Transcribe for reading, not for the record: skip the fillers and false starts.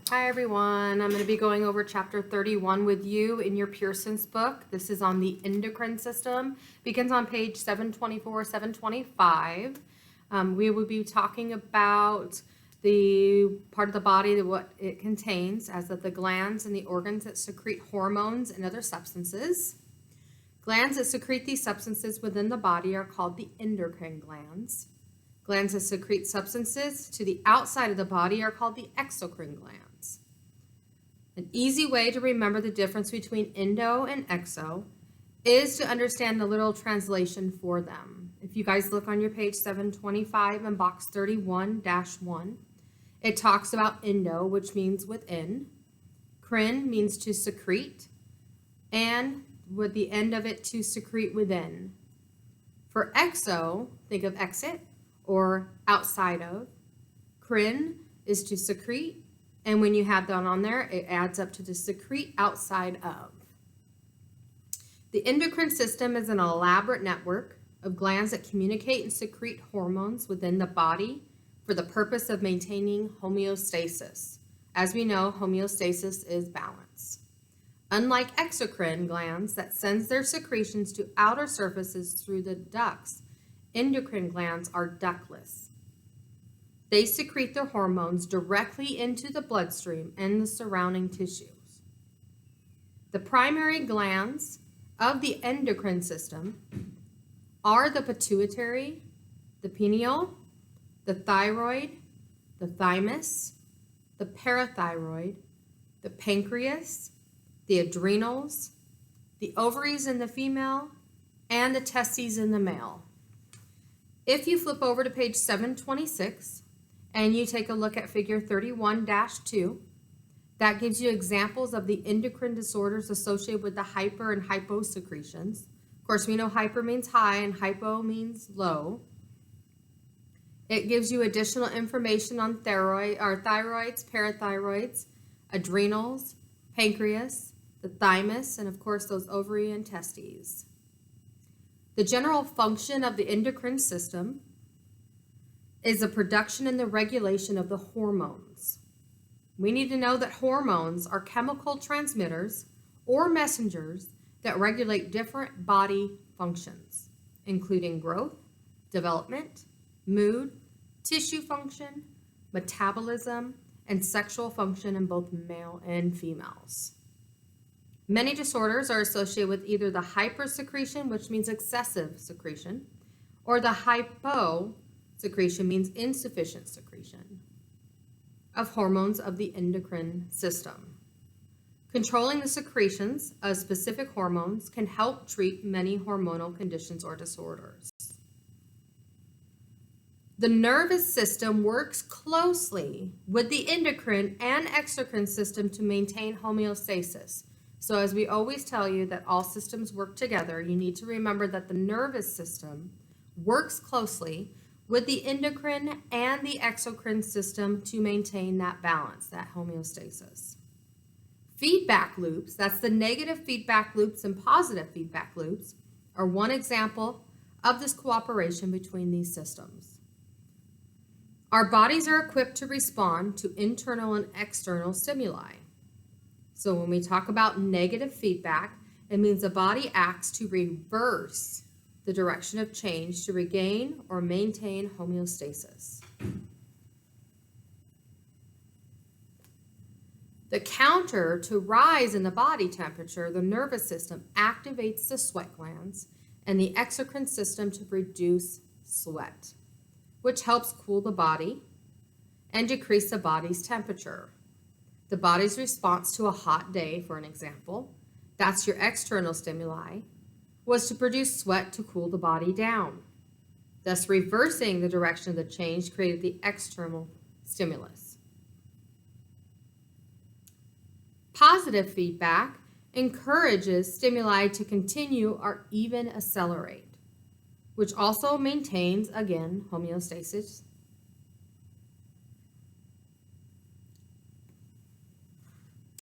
Hi everyone, I'm going to be going over chapter 31 with you in your Pearson's book. This is on the endocrine system. Begins on page 724, 725. We will be talking about the part of the body, what it contains, as of the glands and the organs that secrete hormones and other substances. Glands that secrete these substances within the body are called the endocrine glands. Glands that secrete substances to the outside of the body are called the exocrine glands. An easy way to remember the difference between endo and exo is to understand the literal translation for them. If you guys look on your page 725 in box 31-1, it talks about endo, which means within. Crin means to secrete, and with the end of it to secrete within. For exo, think of exit or outside of. Crin is to secrete, and when you have that on there, it adds up to the secrete outside of. The endocrine system is an elaborate network of glands that communicate and secrete hormones within the body for the purpose of maintaining homeostasis. As we know, homeostasis is balance. Unlike exocrine glands that sends their secretions to outer surfaces through the ducts, endocrine glands are ductless. They secrete their hormones directly into the bloodstream and the surrounding tissues. The primary glands of the endocrine system are the pituitary, the pineal, the thyroid, the thymus, the parathyroid, the pancreas, the adrenals, the ovaries in the female, and the testes in the male. If you flip over to page 726 and you take a look at figure 31-2, that gives you examples of the endocrine disorders associated with the hyper and hyposecretions. Of course, we know hyper means high and hypo means low. It gives you additional information on thyroids, parathyroids, adrenals, pancreas, the thymus, and of course those ovary and testes. The general function of the endocrine system is the production and the regulation of the hormones. We need to know that hormones are chemical transmitters or messengers that regulate different body functions, including growth, development, mood, tissue function, metabolism, and sexual function in both male and females. Many disorders are associated with either the hypersecretion, which means excessive secretion, or the hyposecretion means insufficient secretion of hormones of the endocrine system. Controlling the secretions of specific hormones can help treat many hormonal conditions or disorders. The nervous system works closely with the endocrine and exocrine system to maintain homeostasis. So as we always tell you that all systems work together, you need to remember that the nervous system works closely with the endocrine and the exocrine system to maintain that balance, that homeostasis. Feedback loops, that's the negative feedback loops and positive feedback loops, are one example of this cooperation between these systems. Our bodies are equipped to respond to internal and external stimuli. So when we talk about negative feedback, it means the body acts to reverse the direction of change to regain or maintain homeostasis. The counter to rise in the body temperature, the nervous system activates the sweat glands and the exocrine system to produce sweat, which helps cool the body and decrease the body's temperature. The body's response to a hot day, for an example, that's your external stimuli, was to produce sweat to cool the body down. Thus, reversing the direction of the change created the external stimulus. Positive feedback encourages stimuli to continue or even accelerate, which also maintains, again, homeostasis